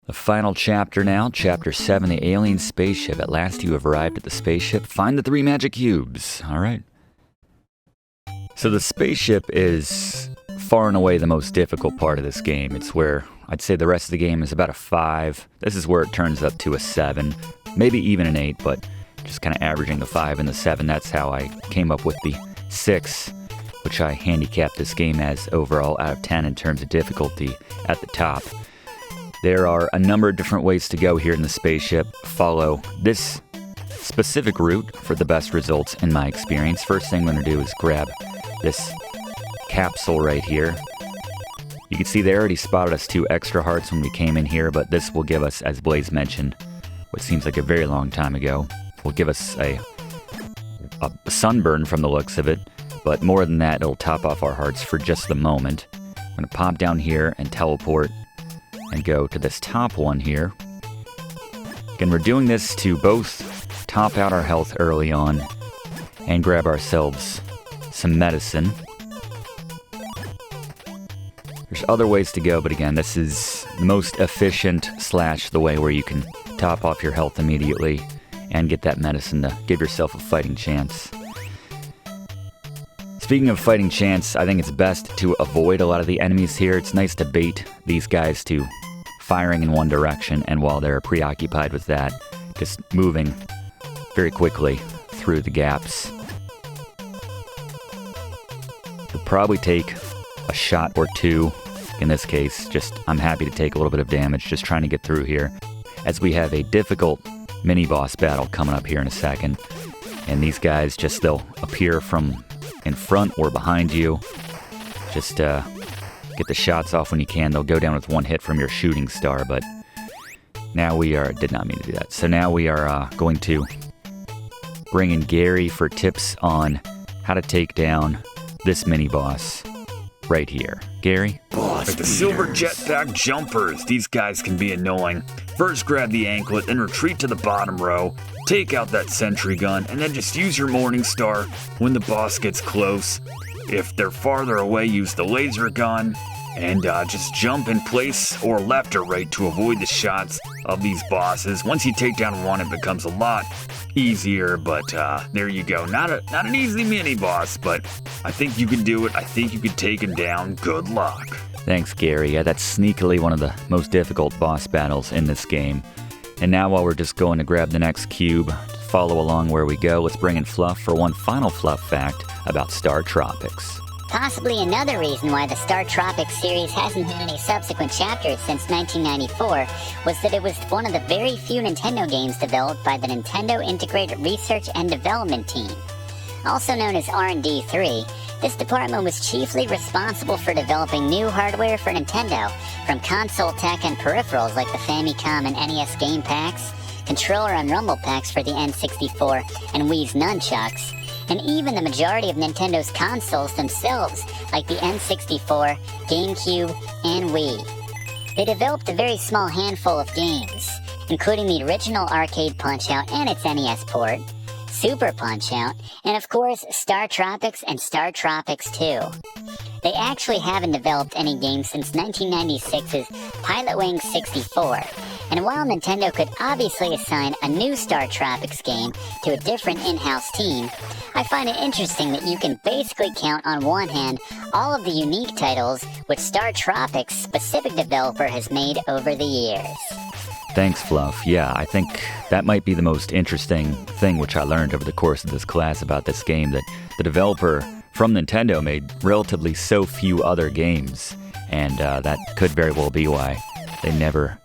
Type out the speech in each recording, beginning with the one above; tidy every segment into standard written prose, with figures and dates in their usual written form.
The final chapter now, Chapter 7, the alien spaceship. At last you have arrived at the spaceship. Find the 3 magic cubes. All right. So the spaceship is far and away the most difficult part of this game. It's where I'd say the rest of the game is about a 5. This is where it turns up to a 7, maybe even an 8, but just kind of averaging the 5 and the 7. That's how I came up with the 6, which I handicapped this game as overall out of 10 in terms of difficulty at the top. There are a number of different ways to go here in the spaceship. Follow this specific route for the best results in my experience. First thing I'm going to do is grab this capsule right here. You can see they already spotted us 2 extra hearts when we came in here, but this will give us, as Blaze mentioned, what seems like a very long time ago, will give us a sunburn from the looks of it, but more than that, it'll top off our hearts for just the moment. I'm going to pop down here and teleport and go to this top one here. Again, we're doing this to both top out our health early on and grab ourselves some medicine. There's other ways to go, but again, this is the most efficient / the way where you can top off your health immediately and get that medicine to give yourself a fighting chance. Speaking of fighting chance, I think it's best to avoid a lot of the enemies here. It's nice to bait these guys to firing in one direction, and while they're preoccupied with that, just moving very quickly through the gaps. You'll probably take a shot or 2. In this case, I'm happy to take a little bit of damage just trying to get through here, as we have a difficult mini-boss battle coming up here in a second. And these guys they'll appear from in front or behind you. Just get the shots off when you can. They'll go down with 1 hit from your shooting star, but now did not mean to do that. So now we are going to bring in Gary for tips on how to take down this mini-boss right here. Gary? Boss, the silver jetpack jumpers. These guys can be annoying. First grab the anklet, then retreat to the bottom row. Take out that sentry gun, and then just use your morning star when the boss gets close. If they're farther away, use the laser gun, and just jump in place or left or right to avoid the shots of these bosses. Once you take down one, it becomes a lot easier, but there you go. Not an easy mini-boss, but I think you can do it. I think you can take him down. Good luck. Thanks, Gary. Yeah, that's sneakily one of the most difficult boss battles in this game. And now while we're just going to grab the next cube, to follow along where we go, let's bring in Fluff for one final Fluff fact about StarTropics. Possibly another reason why the StarTropics series hasn't had any subsequent chapters since 1994 was that it was one of the very few Nintendo games developed by the Nintendo Integrated Research and Development Team. Also known as R&D 3, this department was chiefly responsible for developing new hardware for Nintendo, from console tech and peripherals like the Famicom and NES game packs, controller and rumble packs for the N64 and Wii's nunchucks, and even the majority of Nintendo's consoles themselves, like the N64, GameCube, and Wii. They developed a very small handful of games, including the original Arcade Punch-Out and its NES port, Super Punch-Out, and of course, StarTropics and StarTropics 2. They actually haven't developed any games since 1996's Pilotwings 64, and while Nintendo could obviously assign a new StarTropics game to a different in-house team, I find it interesting that you can basically count on one hand all of the unique titles which StarTropics' specific developer has made over the years. Thanks, Fluff. Yeah, I think that might be the most interesting thing which I learned over the course of this class about this game, that the developer from Nintendo made relatively so few other games, and that could very well be why they never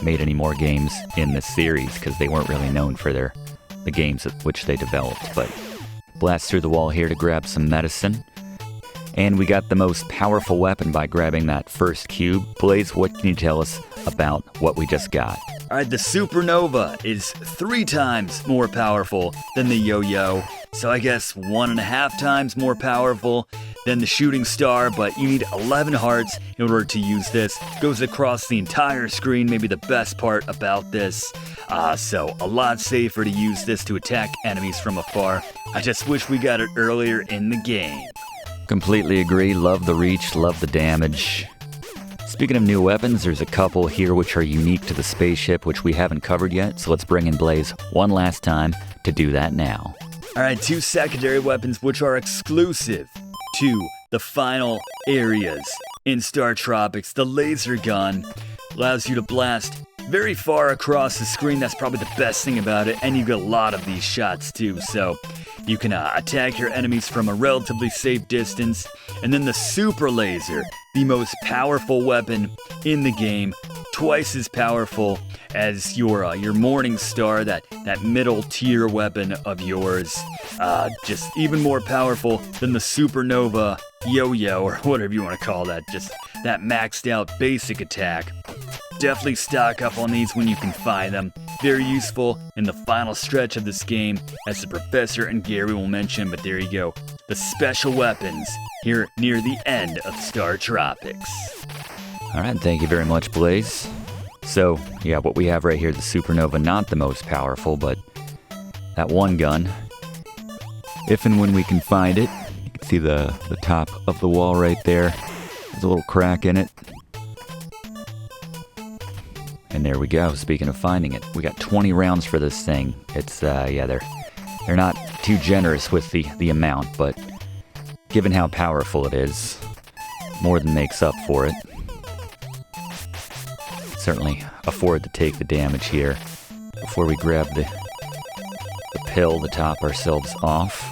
made any more games in this series, because they weren't really known for the games which they developed. But blast through the wall here to grab some medicine. And we got the most powerful weapon by grabbing that first cube. Blaze, what can you tell us about what we just got? Alright, the Supernova is 3 times more powerful than the Yo-Yo. So I guess 1.5 times more powerful than the Shooting Star, but you need 11 hearts in order to use this. Goes across the entire screen, maybe the best part about this. So a lot safer to use this to attack enemies from afar. I just wish we got it earlier in the game. Completely agree. Love the reach, love the damage. Speaking of new weapons, there's a couple here which are unique to the spaceship, which we haven't covered yet, so let's bring in Blaze one last time to do that now. Alright, 2 secondary weapons which are exclusive to the final areas in StarTropics. The laser gun allows you to blast very far across the screen. That's probably the best thing about it, and you get a lot of these shots too, so you can attack your enemies from a relatively safe distance. And then the super laser, the most powerful weapon in the game, twice as powerful as your Morning Star, that middle tier weapon of yours. Just even more powerful than the Supernova Yo-Yo, or whatever you want to call that. Just that maxed out basic attack. Definitely stock up on these when you can find them. Very useful in the final stretch of this game, as the Professor and Gary will mention, but there you go. The special weapons here near the end of StarTropics. Alright, thank you very much, Blaze. So, yeah, what we have right here, the Supernova, not the most powerful, but that one gun, if and when we can find it, you can see the top of the wall right there. There's a little crack in it. And there we go. Speaking of finding it, we got 20 rounds for this thing. It's, yeah, they're not too generous with the amount, but given how powerful it is, more than makes up for it. Certainly afford to take the damage here before we grab the pill to top ourselves off.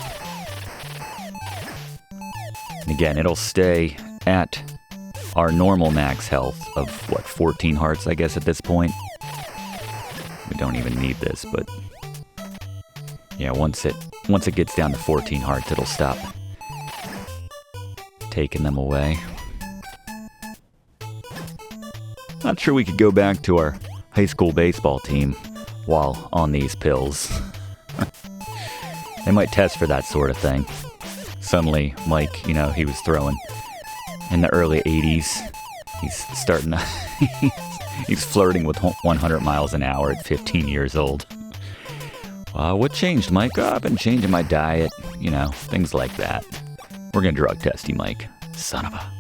And again, it'll stay at our normal max health of, what, 14 hearts, I guess, at this point. We don't even need this, but yeah, once it gets down to 14 hearts, it'll stop taking them away. Not sure we could go back to our high school baseball team while on these pills. They might test for that sort of thing. Suddenly, Mike, he was throwing in the early 80s. He's starting to... he's flirting with 100 miles an hour at 15 years old. What changed, Mike? I've been changing my diet, things like that. We're gonna drug test you, Mike. Son of a...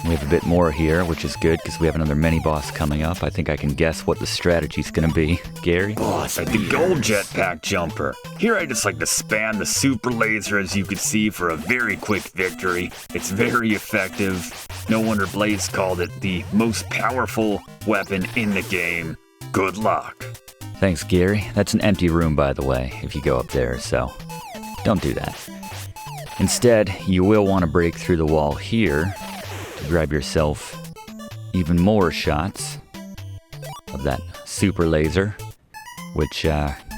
We have a bit more here, which is good, because we have another mini-boss coming up. I think I can guess what the strategy's gonna be. Gary? Boss, like the gold jetpack jumper. Here I just like to spam the super laser, as you can see, for a very quick victory. It's very effective. No wonder Blaze called it the most powerful weapon in the game. Good luck. Thanks, Gary. That's an empty room, by the way, if you go up there, so don't do that. Instead, you will want to break through the wall here to grab yourself even more shots of that super laser, which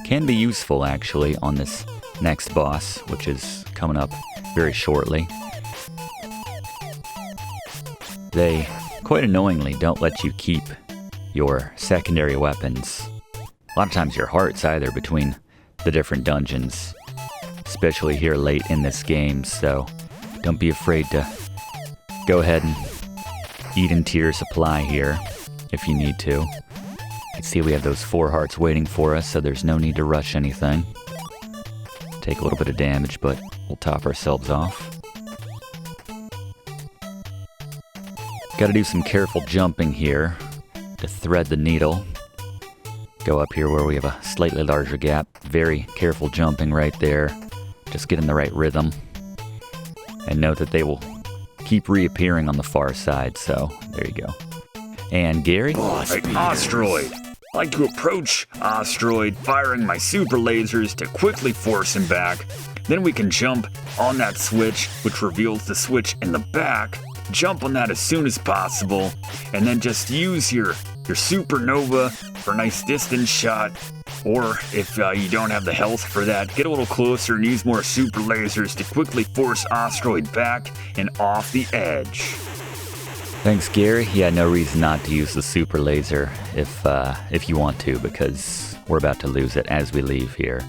can be useful, actually, on this next boss, which is coming up very shortly. They, quite annoyingly, don't let you keep your secondary weapons. A lot of times your hearts either between the different dungeons, especially here late in this game, so don't be afraid to go ahead and eat into your supply here if you need to. You can see we have those 4 hearts waiting for us, so there's no need to rush anything. Take a little bit of damage, but we'll top ourselves off. Gotta do some careful jumping here to thread the needle. Go up here where we have a slightly larger gap. Very careful jumping right there. Just get in the right rhythm. And note that they will keep reappearing on the far side, so there you go. And Gary? Right, Ostroid. I like to approach Ostroid, firing my super lasers to quickly force him back. Then we can jump on that switch, which reveals the switch in the back. Jump on that as soon as possible, and then just use your supernova for a nice distance shot. Or if you don't have the health for that, get a little closer and use more super lasers to quickly force Ostroid back and off the edge. Thanks, Gary. Yeah, no reason not to use the super laser if you want to, because we're about to lose it as we leave here.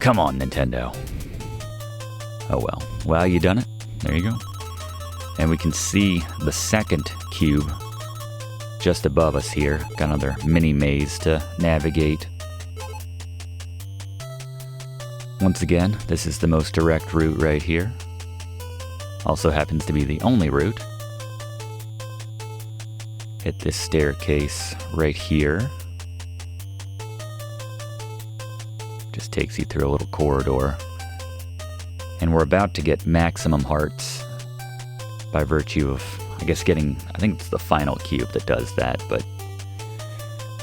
Come on, Nintendo. Oh well. Well, you done it. There you go. And we can see the second cube just above us here. Got another mini maze to navigate. Once again, this is the most direct route right here. Also happens to be the only route, hit this staircase right here. Just takes you through a little corridor. And we're about to get maximum hearts by virtue of, I guess, getting, I think it's the final cube that does that, but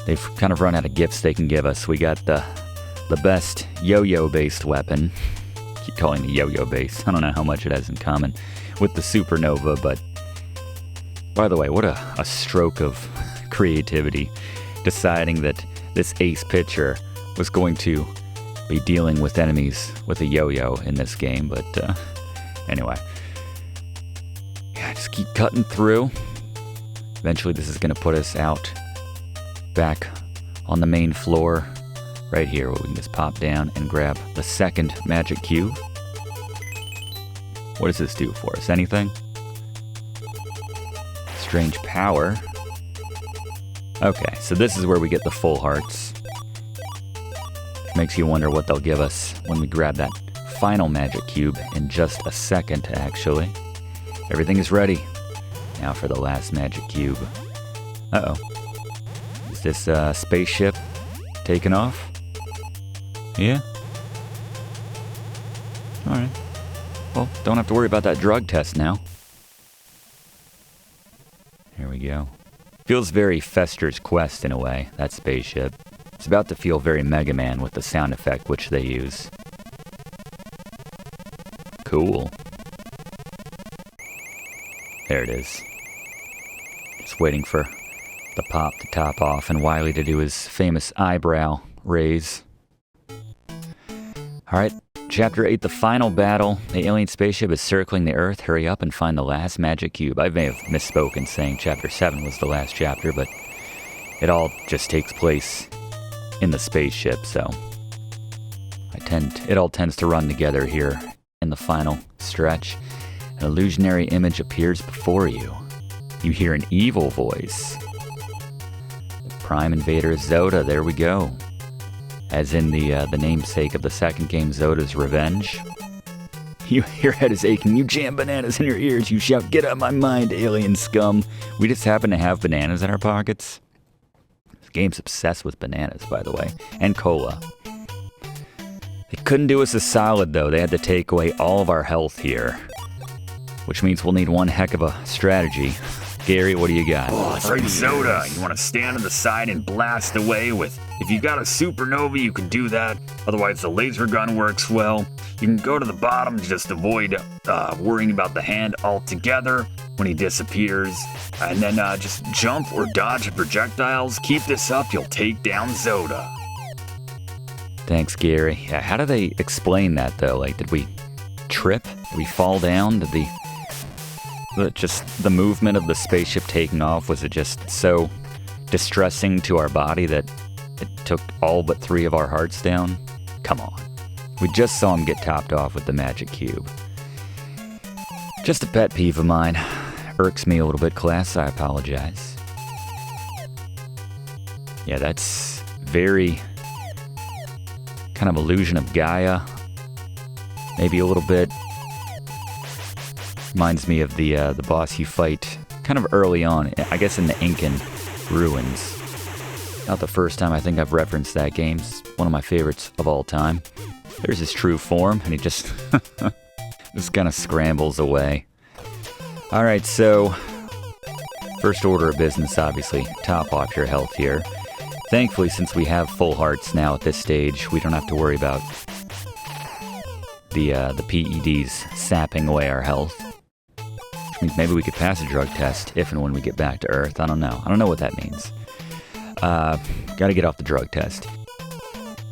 they've kind of run out of gifts they can give us. We got the best yo-yo based weapon. Keep calling it yo-yo based. I don't know how much it has in common with the supernova, but by the way, what a stroke of creativity, deciding that this ace pitcher was going to be dealing with enemies with a yo-yo in this game. But anyway, yeah, just keep cutting through. Eventually this is going to put us out back on the main floor right here, where we can just pop down and grab the second magic cube. What does this do for us? Anything? Strange power. Okay, so this is where we get the full hearts. Makes you wonder what they'll give us when we grab that final magic cube in just a second, actually. Everything is ready. Now for the last magic cube. Uh-oh. Is this spaceship taking off? Yeah? Alright. Well, don't have to worry about that drug test now. Here we go. Feels very Fester's Quest in a way, that spaceship. It's about to feel very Mega Man with the sound effect which they use. Cool. There it is. Just waiting for the pop to top off and Wily to do his famous eyebrow raise. Alright, Chapter 8, the final battle. The alien spaceship is circling the Earth. Hurry up and find the last magic cube. I may have misspoken saying Chapter 7 was the last chapter, but it all just takes place in the spaceship, so it all tends to run together here in the final stretch. An illusionary image appears before you. You hear an evil voice. The Prime Invader Zoda, there we go. As in the namesake of the second game, Zoda's Revenge. Your head is aching, you jam bananas in your ears, you shout, "Get out of my mind, alien scum." We just happen to have bananas in our pockets. This game's obsessed with bananas, by the way, and cola. They couldn't do us a solid, though. They had to take away all of our health here, which means we'll need one heck of a strategy. Gary, what do you got? Oh, it's like Zoda. You want to stand on the side and blast away with... If you got a supernova, you can do that. Otherwise, the laser gun works well. You can go to the bottom to just avoid worrying about the hand altogether when he disappears. And then just jump or dodge the projectiles. Keep this up, you'll take down Zoda. Thanks, Gary. Yeah, how do they explain that, though? Like, did we trip? Did we fall down? Did just the movement of the spaceship taking off, was it just so distressing to our body that it took all but 3 of our hearts down? Come on. We just saw him get topped off with the magic cube. Just a pet peeve of mine. Irks me a little bit, class. I apologize. Yeah, that's very kind of illusion of Gaia. Maybe a little bit. Reminds me of the boss you fight kind of early on, I guess in the Incan ruins. Not the first time I think I've referenced that game. It's one of my favorites of all time. There's his true form, and he just kind of scrambles away. Alright, so first order of business, obviously, top off your health here. Thankfully, since we have full hearts now at this stage, we don't have to worry about the PEDs sapping away our health. Which means maybe we could pass a drug test if and when we get back to Earth. I don't know. I don't know what that means. Gotta get off the drug test.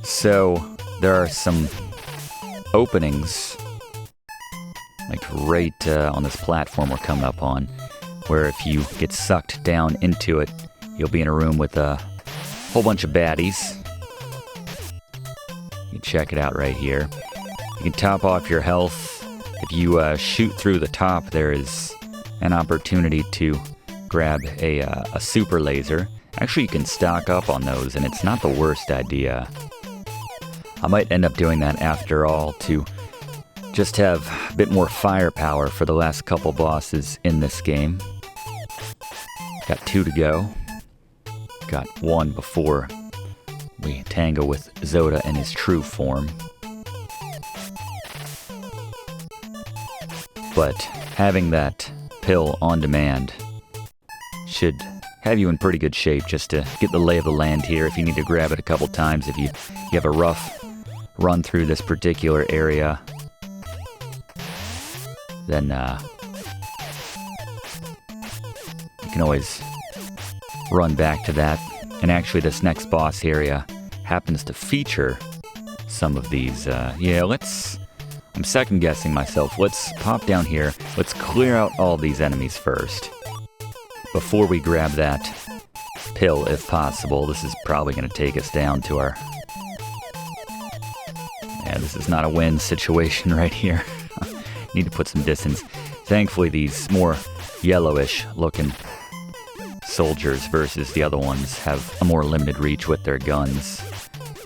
So, there are some openings, like right on this platform we're coming up on, where if you get sucked down into it, you'll be in a room with a whole bunch of baddies. You can check it out right here. You can top off your health. If you shoot through the top, there is an opportunity to grab a super laser. Actually, you can stock up on those, and it's not the worst idea. I might end up doing that after all to just have a bit more firepower for the last couple bosses in this game. Got 2 to go. Got 1 before we tango with Zoda in his true form. But having that pill on demand should have you in pretty good shape just to get the lay of the land here. If you need to grab it a couple times, if you have a rough run through this particular area, then you can always run back to that. And actually this next boss area happens to feature some of these. I'm second guessing myself. Let's pop down here. Let's clear out all these enemies first before we grab that pill if possible. This is probably going to take us down to our... Yeah, this is not a win situation right here. Need to put some distance. Thankfully, these more yellowish looking soldiers versus the other ones have a more limited reach with their guns.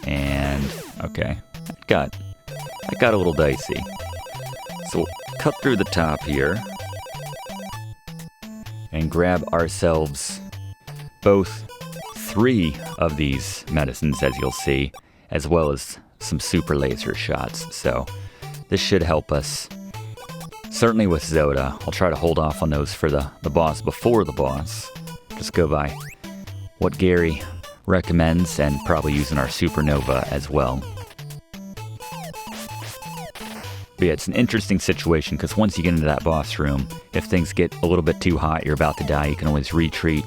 And, okay, that got a little dicey. So we'll cut through the top here and grab ourselves both 3 of these medicines, as you'll see, as well as some super laser shots. So this should help us. Certainly with Zoda, I'll try to hold off on those for the boss before the boss. Just go by what Gary recommends and probably using our supernova as well. But yeah, it's an interesting situation because once you get into that boss room, if things get a little bit too hot, you're about to die, you can always retreat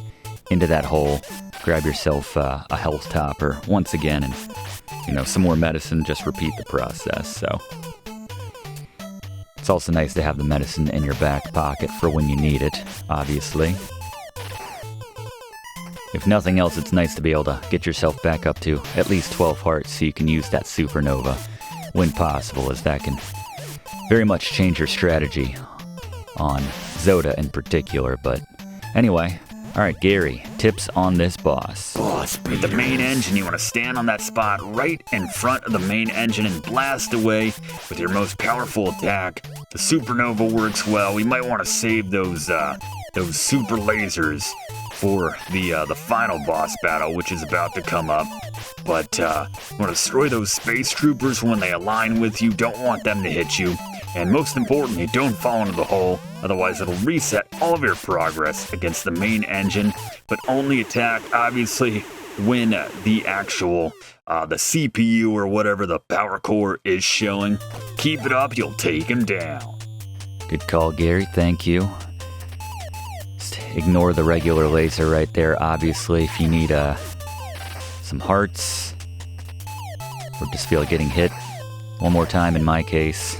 into that hole, grab yourself a health topper once again, and some more medicine, just repeat the process. So it's also nice to have the medicine in your back pocket for when you need it, obviously. If nothing else, it's nice to be able to get yourself back up to at least 12 hearts so you can use that supernova when possible, as that can very much change your strategy on Zoda in particular. But anyway, alright, Gary, tips on this boss. With the main engine, you want to stand on that spot right in front of the main engine and blast away with your most powerful attack. The supernova works well. We might want to save those super lasers for the final boss battle, which is about to come up. But you want to destroy those space troopers when they align with you. Don't want them to hit you. And most importantly, don't fall into the hole, otherwise it'll reset all of your progress against the main engine, but only attack, obviously, when the actual, the CPU or whatever the power core is showing. Keep it up, you'll take him down. Good call, Gary, thank you. Just ignore the regular laser right there, obviously, if you need some hearts, or just feel like getting hit one more time in my case.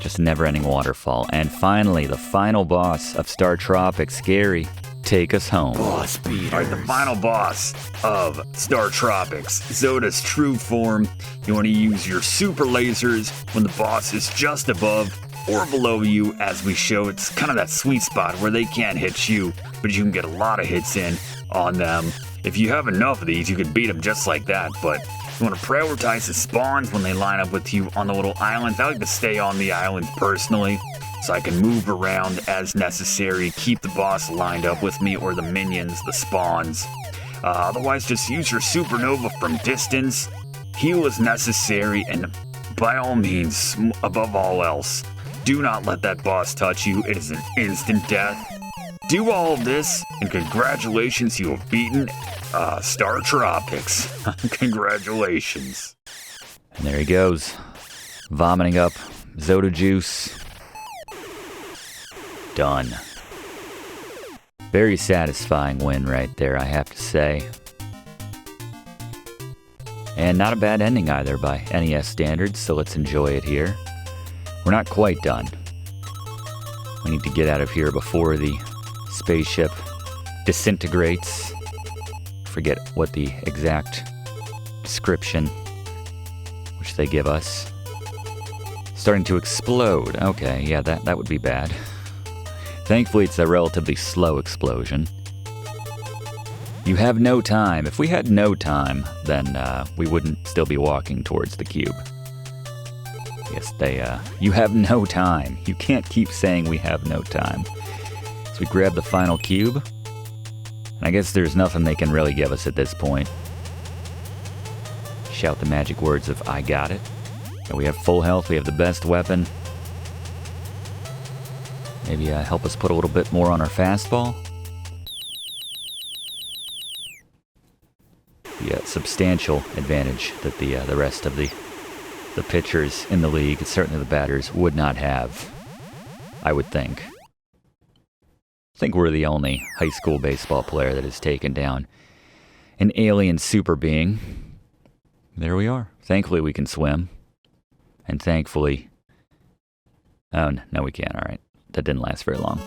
Just a never-ending waterfall. And finally, the final boss of StarTropics. Gary, take us home. Alright, the final boss of StarTropics, Zoda's true form. You want to use your super lasers when the boss is just above or below you, as we show. It's kind of that sweet spot where they can't hit you, but you can get a lot of hits in on them. If you have enough of these, you can beat them just like that, but you want to prioritize the spawns when they line up with you on the little islands. I like to stay on the island personally, so I can move around as necessary, keep the boss lined up with me, or the minions, the spawns. Otherwise, just use your supernova from distance, heal as necessary, and by all means, above all else, do not let that boss touch you. It is an instant death. Do all of this, and congratulations, you have beaten StarTropics. Congratulations. And there he goes, vomiting up Zoda juice. Done. Very satisfying win right there, I have to say. And not a bad ending either by NES standards, so let's enjoy it here. We're not quite done. We need to get out of here before the spaceship disintegrates. Forget what the exact description which they give us. Starting to explode. Okay, yeah, that would be bad. Thankfully, it's a relatively slow explosion. You have no time. If we had no time, then we wouldn't still be walking towards the cube. Yes, you have no time. You can't keep saying we have no time. So we grab the final cube. And I guess there's nothing they can really give us at this point. Shout the magic words of "I got it." And we have full health, we have the best weapon. Maybe help us put a little bit more on our fastball. Yeah, substantial advantage that the rest of the pitchers in the league, certainly the batters, would not have, I would think. I think we're the only high school baseball player that has taken down an alien super being. There we are. Thankfully we can swim. And thankfully... Oh, no we can't. Alright. That didn't last very long.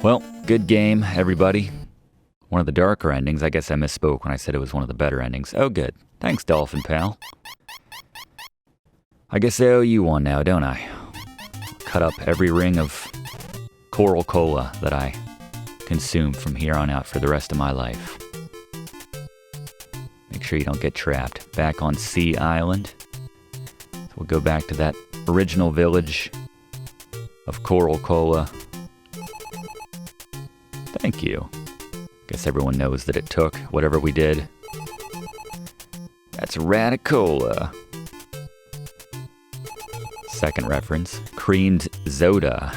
Well, good game, everybody. One of the darker endings. I guess I misspoke when I said it was one of the better endings. Oh, good. Thanks, Dolphin Pal. I guess I owe you one now, don't I? Cut up every ring of Coral Cola that I consume from here on out for the rest of my life. Make sure you don't get trapped. Back on Sea Island. So we'll go back to that original village of Coral Cola. Thank you. Guess everyone knows that it took whatever we did. That's Radicola. Second reference. Creamed Zoda.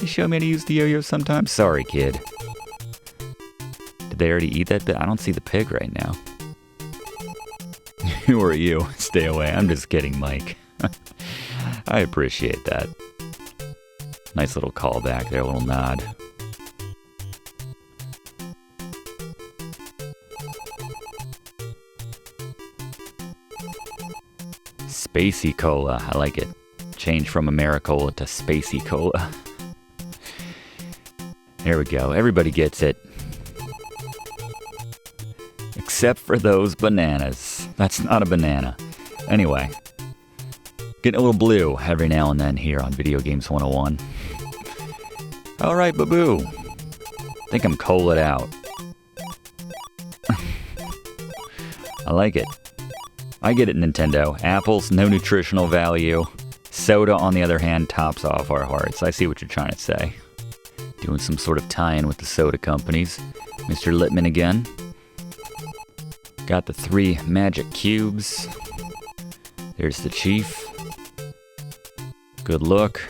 You show me how to use the yo-yo sometimes? Sorry, kid. Did they already eat that bit? I don't see the pig right now. Who are you? Stay away. I'm just kidding, Mike. I appreciate that. Nice little callback there, a little nod. Spacey Cola. I like it. Change from Americola to Spacey Cola. There we go. Everybody gets it. Except for those bananas. That's not a banana. Anyway. Getting a little blue every now and then here on Video Games 101. Alright, Baboo. Think I'm colaed out. I like it. I get it, Nintendo. Apples, no nutritional value. Soda, on the other hand, tops off our hearts. I see what you're trying to say. Doing some sort of tie-in with the soda companies. Mr. Littman again. Got the 3 magic cubes. There's the chief. Good look.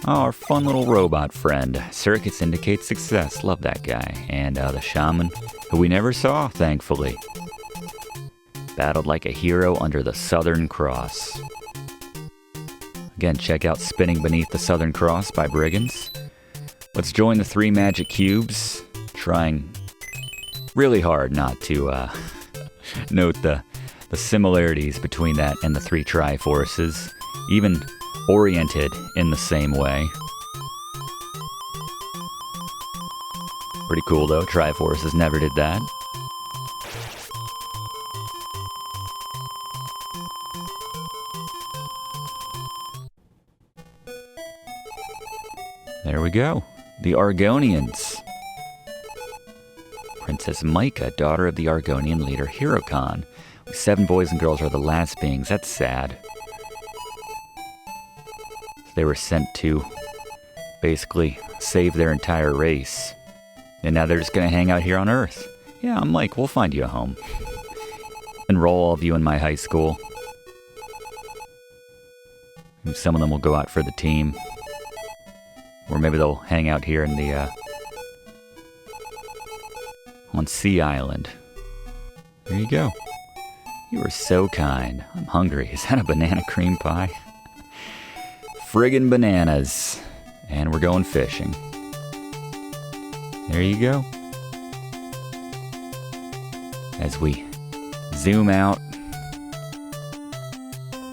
Oh, our fun little robot friend. Circuits indicate success. Love that guy. And the shaman, who we never saw, thankfully. Battled like a hero under the Southern Cross. Again, check out Spinning Beneath the Southern Cross by Brigands. Let's join the 3 magic cubes. Trying really hard not to note the similarities between that and the 3 Triforces. Even oriented in the same way. Pretty cool though, Triforces never did that. There we go. The Argonians. Princess Micah, daughter of the Argonian leader Hirokon. 7 boys and girls are the last beings. That's sad. They were sent to basically save their entire race. And now they're just going to hang out here on Earth. Yeah, I'm Mike. We'll find you a home. Enroll all of you in my high school. Maybe some of them will go out for the team. Or maybe they'll hang out here in the, on Sea Island. There you go. You are so kind. I'm hungry. Is that a banana cream pie? Friggin' bananas. And we're going fishing. There you go. As we zoom out,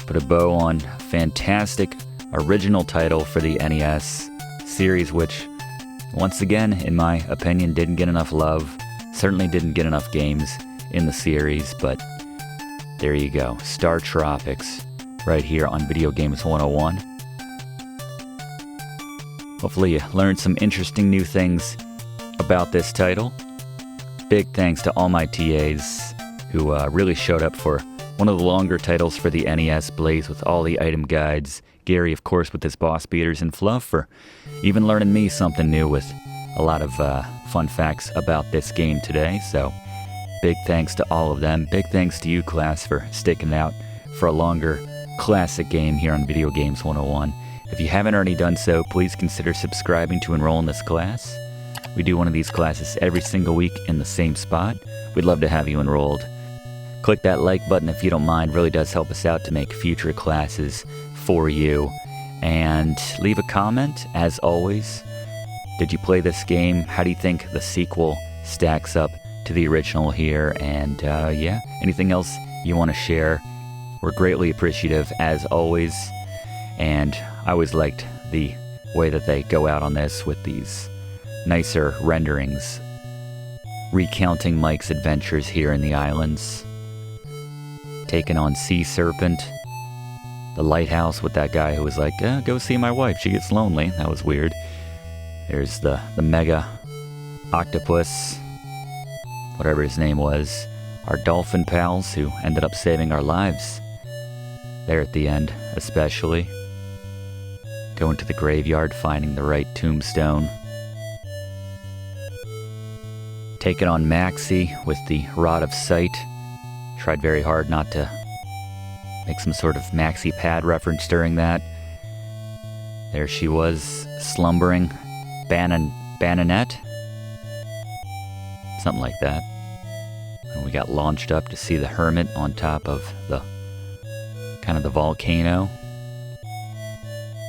put a bow on fantastic original title for the NES series, which, once again, in my opinion, didn't get enough love. Certainly didn't get enough games in the series, but there you go. StarTropics, right here on Video Games 101. Hopefully you learned some interesting new things about this title. Big thanks to all my TAs who really showed up for one of the longer titles for the NES, Blaze with all the item guides, Gary, of course, with his boss beaters, and Fluff for even learning me something new with a lot of fun facts about this game today. So big thanks to all of them. Big thanks to you, class, for sticking out for a longer classic game here on Video Games 101. If you haven't already done so, please consider subscribing to enroll in this class. We do one of these classes every single week in the same spot. We'd love to have you enrolled. Click that like button if you don't mind. Really does help us out to make future classes for you. And leave a comment, as always. Did you play this game? How do you think the sequel stacks up to the original here? And yeah, anything else you want to share? We're greatly appreciative, as always. And I always liked the way that they go out on this with these nicer renderings, recounting Mike's adventures here in the islands, taking on Sea Serpent, the lighthouse with that guy who was like, go see my wife, she gets lonely. That was weird. There's the mega octopus, whatever his name was, our dolphin pals who ended up saving our lives there at the end, especially. Going to the graveyard, finding the right tombstone. Taking on Maxie with the Rod of Sight. Tried very hard not to make some sort of Maxi Pad reference during that. There she was, slumbering. Bananette? Something like that. And we got launched up to see the hermit on top of the kind of the volcano.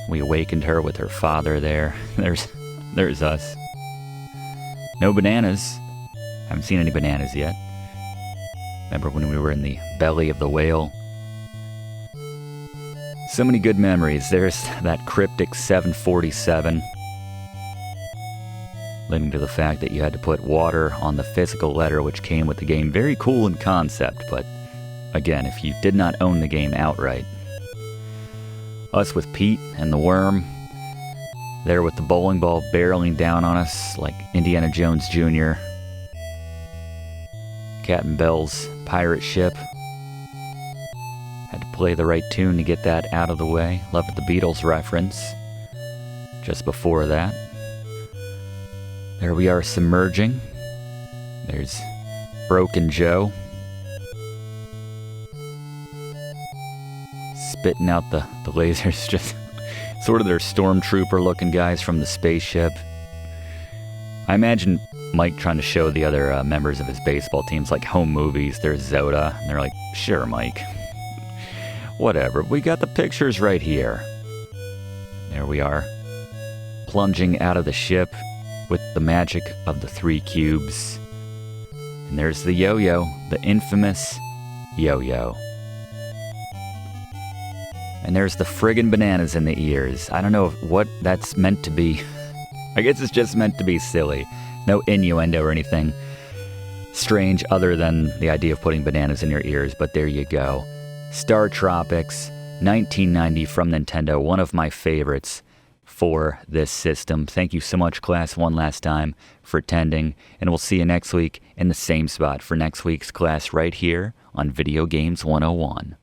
We awakened her with her father there. There's us. No bananas. Haven't seen any bananas yet. Remember when we were in the belly of the whale? So many good memories. There's that cryptic 747. Leading to the fact that you had to put water on the physical letter which came with the game. Very cool in concept, but again, if you did not own the game outright. Us with Pete and the worm. There with the bowling ball barreling down on us like Indiana Jones Jr. Captain Bell's pirate ship. Had to play the right tune to get that out of the way. Loved the Beatles reference. Just before that. There we are submerging. There's Broken Joe. Spitting out the lasers, just sort of their stormtrooper looking guys from the spaceship. I imagine Mike trying to show the other members of his baseball teams like home movies. There's Zoda, and they're like, sure, Mike. Whatever, we got the pictures right here. There we are, plunging out of the ship with the magic of the 3 cubes. And there's the yo-yo, the infamous yo-yo. And there's the friggin' bananas in the ears. I don't know what that's meant to be. I guess it's just meant to be silly. No innuendo or anything strange other than the idea of putting bananas in your ears, but there you go. StarTropics, 1990 from Nintendo, one of my favorites for this system. Thank you so much, class, one last time for attending, and we'll see you next week in the same spot for next week's class right here on Video Games 101.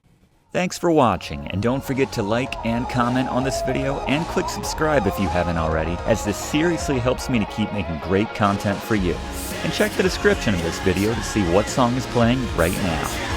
Thanks for watching, and don't forget to like and comment on this video, and click subscribe if you haven't already, as this seriously helps me to keep making great content for you. And check the description of this video to see what song is playing right now.